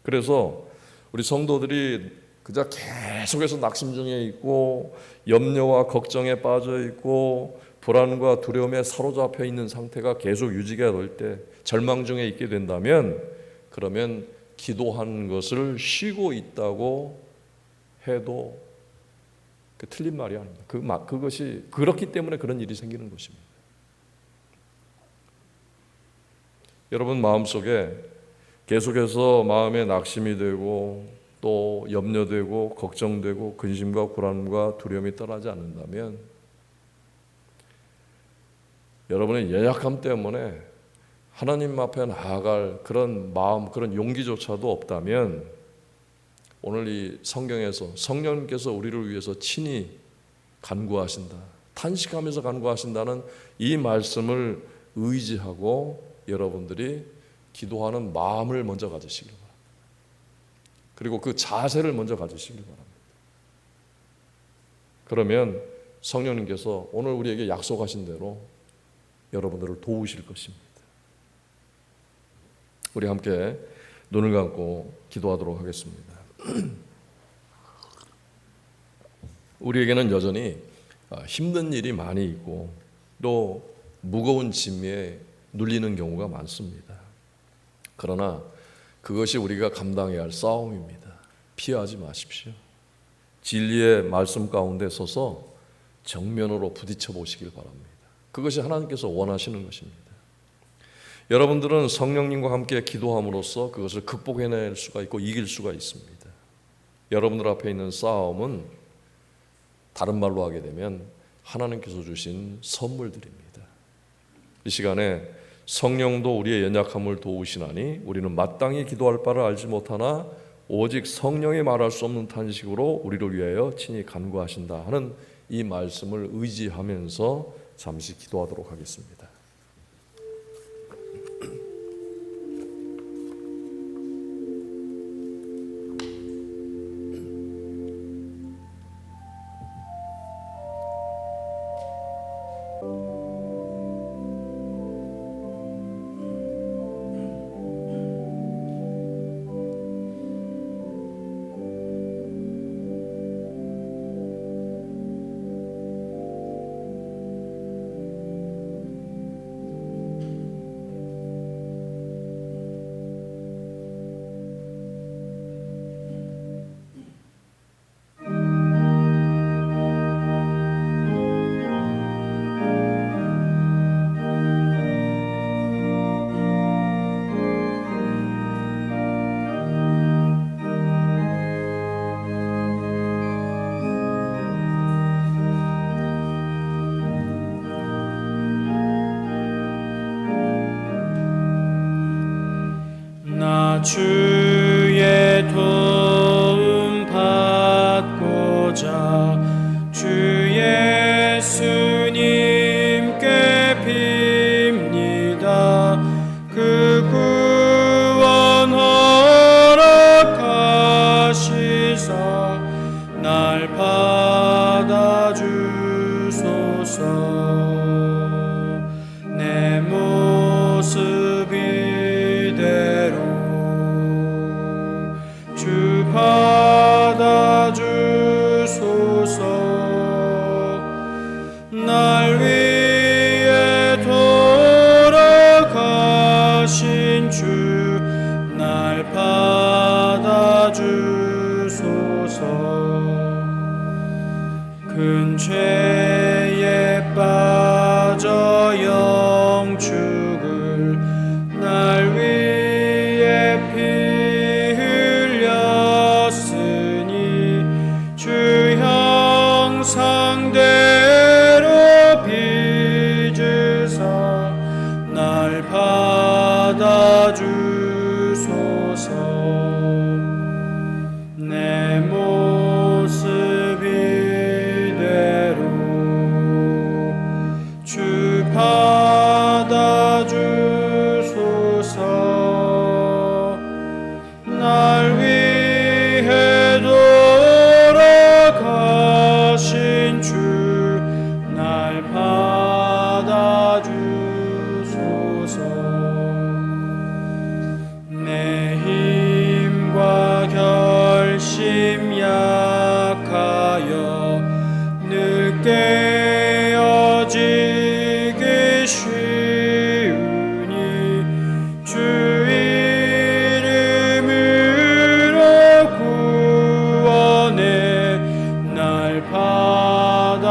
그래서 우리 성도들이 그저 계속해서 낙심 중에 있고 염려와 걱정에 빠져 있고 불안과 두려움에 사로잡혀 있는 상태가 계속 유지가 될 때, 절망 중에 있게 된다면 그러면 기도하는 것을 쉬고 있다고 해도 그 틀린 말이 아닙니다. 그것이 그렇기 때문에 그런 일이 생기는 것입니다. 여러분 마음속에 계속해서 마음에 낙심이 되고 또 염려되고 걱정되고 근심과 불안과 두려움이 떠나지 않는다면 여러분의 연약함 때문에 하나님 앞에 나아갈 그런 마음, 그런 용기조차도 없다면 오늘 이 성경에서 성령님께서 우리를 위해서 친히 간구하신다, 탄식하면서 간구하신다는 이 말씀을 의지하고 여러분들이 기도하는 마음을 먼저 가지시길 바랍니다. 그리고 그 자세를 먼저 가지시길 바랍니다. 그러면 성령님께서 오늘 우리에게 약속하신 대로 여러분들을 도우실 것입니다. 우리 함께 눈을 감고 기도하도록 하겠습니다. 우리에게는 여전히 힘든 일이 많이 있고 또 무거운 짐에 눌리는 경우가 많습니다. 그러나 그것이 우리가 감당해야 할 싸움입니다. 피하지 마십시오. 진리의 말씀 가운데 서서 정면으로 부딪혀 보시길 바랍니다. 그것이 하나님께서 원하시는 것입니다. 여러분들은 성령님과 함께 기도함으로써 그것을 극복해낼 수가 있고 이길 수가 있습니다. 여러분들 앞에 있는 싸움은 다른 말로 하게 되면 하나님께서 주신 선물들입니다. 이 시간에 성령도 우리의 연약함을 도우시나니 우리는 마땅히 기도할 바를 알지 못하나 오직 성령이 말할 수 없는 탄식으로 우리를 위하여 친히 간구하신다 하는 이 말씀을 의지하면서 잠시 기도하도록 하겠습니다. 주의 도움 받고자 주 예수님께 빕니다. 그 구원 허락하시사 날 받아주소서. 내 모습 이대로 주 받아주소서. 날 위해 돌아가신 주 날 받아주소서. 큰 죄에 빠져 영축을 날 위해 피 흘렸으니 주 형상대로 빚으사 날 받아주소서. 내 모습 이대로 주 받아주소서. 날 위해 돌아가신 주 날 받아주소서. 내 힘과 결심 약하여 늘 깨어지기 쉬우니 주 이름으로 구원해 날 받아주소서.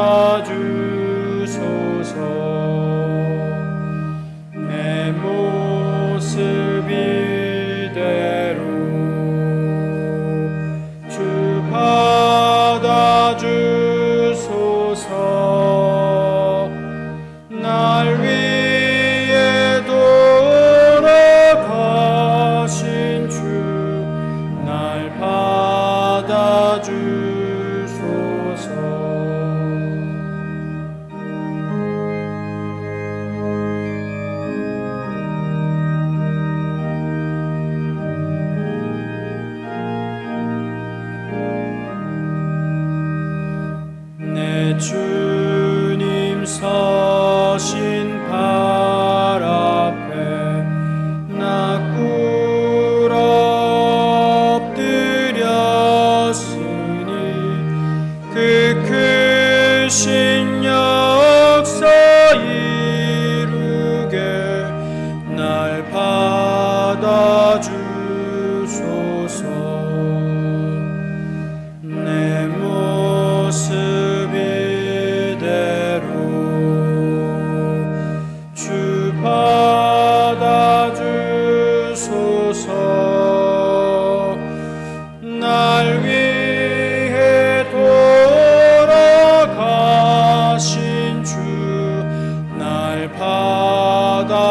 내 모습 이대로 주 받아주소서. 날 위해 돌아가신 주 날 받아주소서. 내 주님 서신 발 앞에 나 꿇어 엎드렸으니 그 크신 역사 이루게 날 받아주소서. 내 모습 이대로 주 받아주소서. 날 위해 돌아가신 주 날 받아주소서.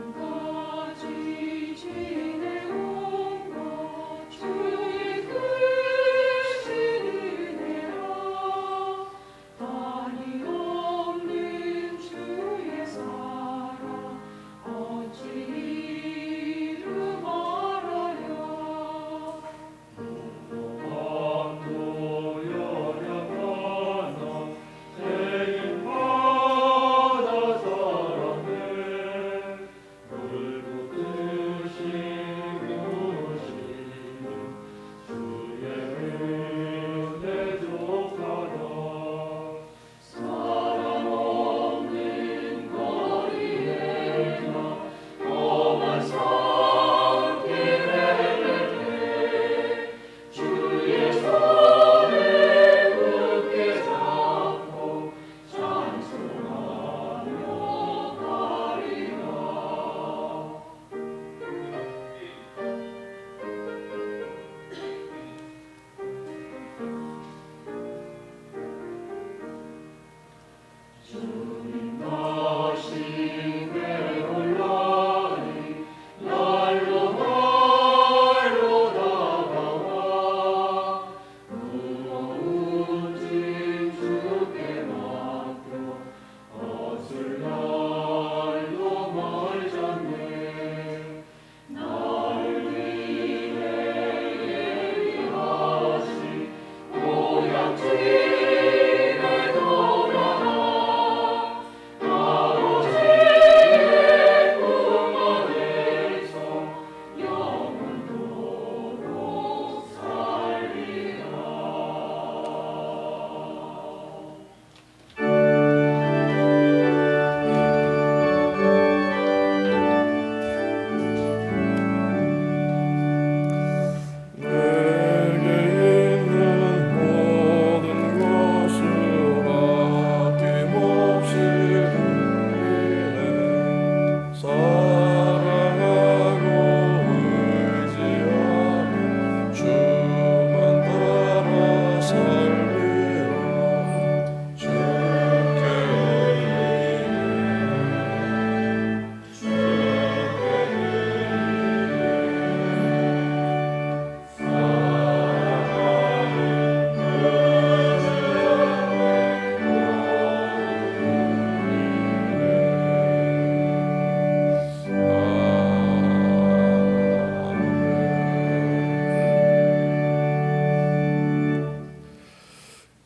지금까지 지내온 것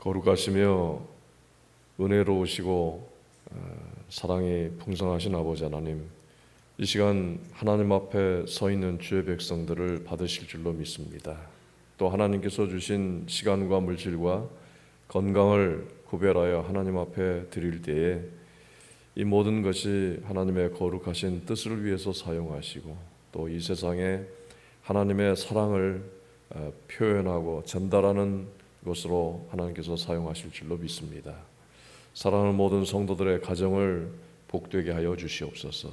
거룩하시며 은혜로우시고 사랑이 풍성하신 아버지 하나님, 이 시간 하나님 앞에 서 있는 주의 백성들을 받으실 줄로 믿습니다. 또 하나님께서 주신 시간과 물질과 건강을 구별하여 하나님 앞에 드릴 때에 이 모든 것이 하나님의 거룩하신 뜻을 위해서 사용하시고 또 이 세상에 하나님의 사랑을 표현하고 전달하는 것으로 하나님께서 사용하실 줄로 믿습니다. 사랑하는 모든 성도들의 가정을 복되게 하여 주시옵소서.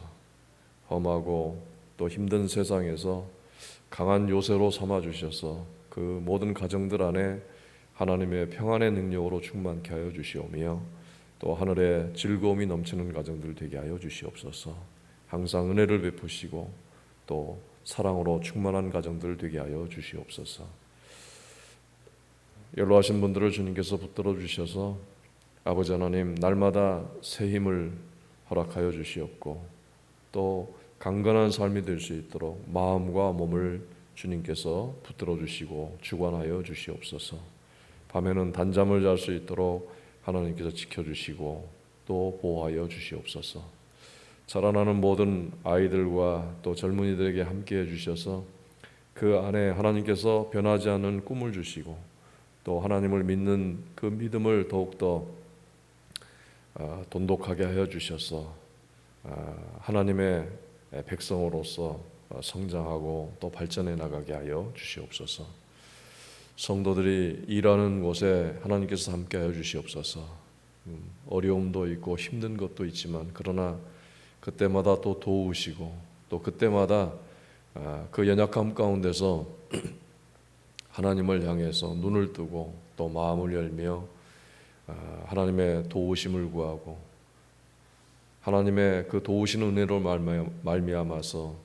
험하고 또 힘든 세상에서 강한 요새로 삼아 주셔서 그 모든 가정들 안에 하나님의 평안의 능력으로 충만케 하여 주시오며 또 하늘에 즐거움이 넘치는 가정들 되게 하여 주시옵소서. 항상 은혜를 베푸시고 또 사랑으로 충만한 가정들 되게 하여 주시옵소서. 연로하신 분들을 주님께서 붙들어 주셔서 아버지 하나님, 날마다 새 힘을 허락하여 주시옵고 또 강건한 삶이 될 수 있도록 마음과 몸을 주님께서 붙들어 주시고 주관하여 주시옵소서. 밤에는 단잠을 잘 수 있도록 하나님께서 지켜주시고 또 보호하여 주시옵소서. 자라나는 모든 아이들과 또 젊은이들에게 함께해 주셔서 그 안에 하나님께서 변하지 않는 꿈을 주시고 또 하나님을 믿는 그 믿음을 더욱더 돈독하게 하여 주셔서 하나님의 백성으로서 성장하고 또 발전해 나가게 하여 주시옵소서. 성도들이 일하는 곳에 하나님께서 함께 하여 주시옵소서. 어려움도 있고 힘든 것도 있지만 그러나 그때마다 또 도우시고 또 그때마다 그 연약함 가운데서 하나님을 향해서 눈을 뜨고 또 마음을 열며 하나님의 도우심을 구하고 하나님의 그 도우시는 은혜로 말미암아서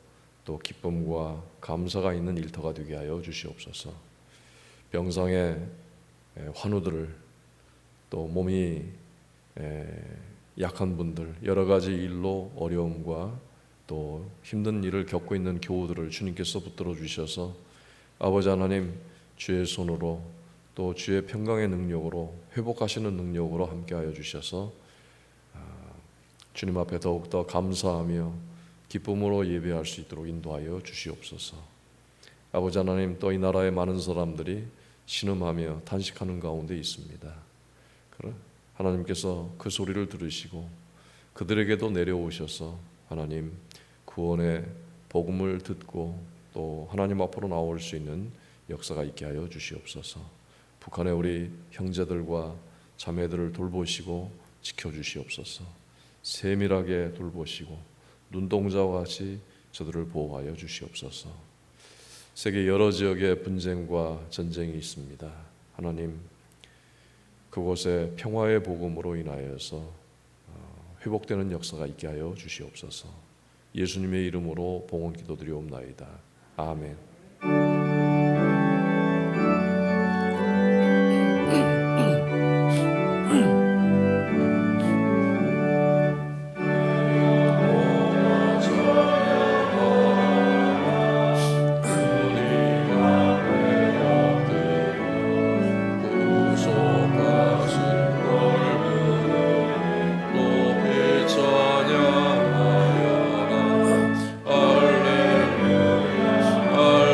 또 기쁨과 감사가 있는 일터가 되게 하여 주시옵소서. 병상의 환우들을 또 몸이 약한 분들, 여러 가지 일로 어려움과 또 힘든 일을 겪고 있는 교우들을 주님께서 붙들어 주셔서 아버지 하나님, 주의 손으로 또 주의 평강의 능력으로 회복하시는 능력으로 함께하여 주셔서 주님 앞에 더욱더 감사하며 기쁨으로 예배할 수 있도록 인도하여 주시옵소서. 아버지 하나님, 또 이 나라의 많은 사람들이 신음하며 탄식하는 가운데 있습니다. 하나님께서 그 소리를 들으시고 그들에게도 내려오셔서 하나님 구원의 복음을 듣고 또 하나님 앞으로 나올 수 있는 역사가 있게 하여 주시옵소서. 북한의 우리 형제들과 자매들을 돌보시고 지켜주시옵소서. 세밀하게 돌보시고 눈동자와 같이 저들을 보호하여 주시옵소서. 세계 여러 지역에 분쟁과 전쟁이 있습니다. 하나님, 그곳에 평화의 복음으로 인하여서 회복되는 역사가 있게 하여 주시옵소서. 예수님의 이름으로 봉헌 기도드리옵나이다. 아멘. 할렐루야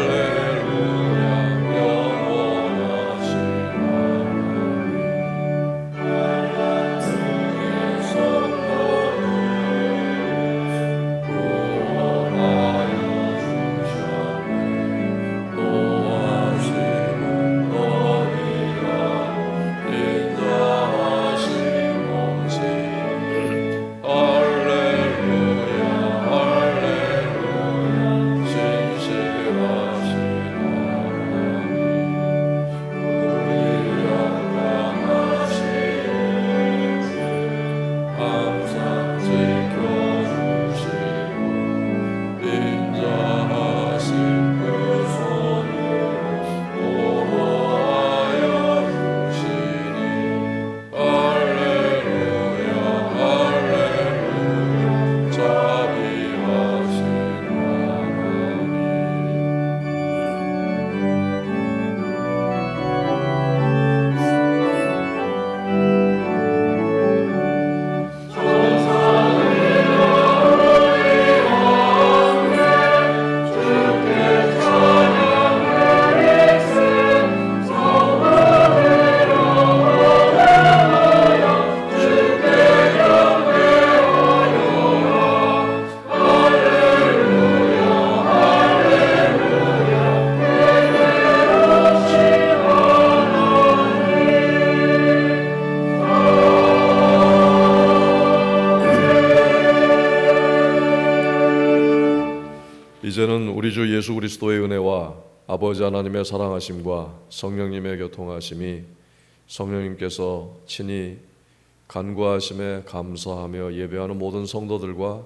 예수 그리스도의 은혜와 아버지 하나님의 사랑하심과 성령님의 교통하심이 성령님께서 친히 간구하심에 감사하며 예배하는 모든 성도들과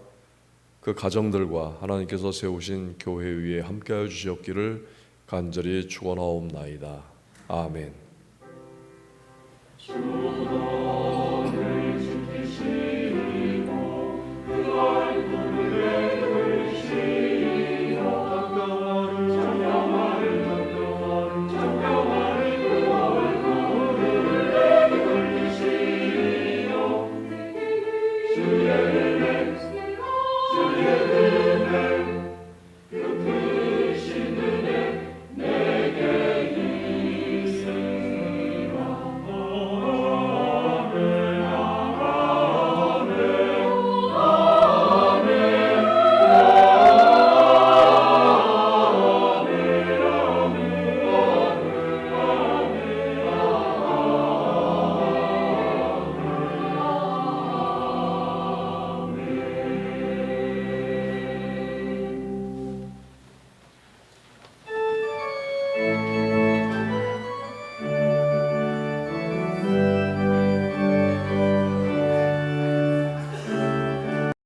그 가정들과 하나님께서 세우신 교회 위에 함께하여 주시옵기를 간절히 축원하옵나이다. 아멘.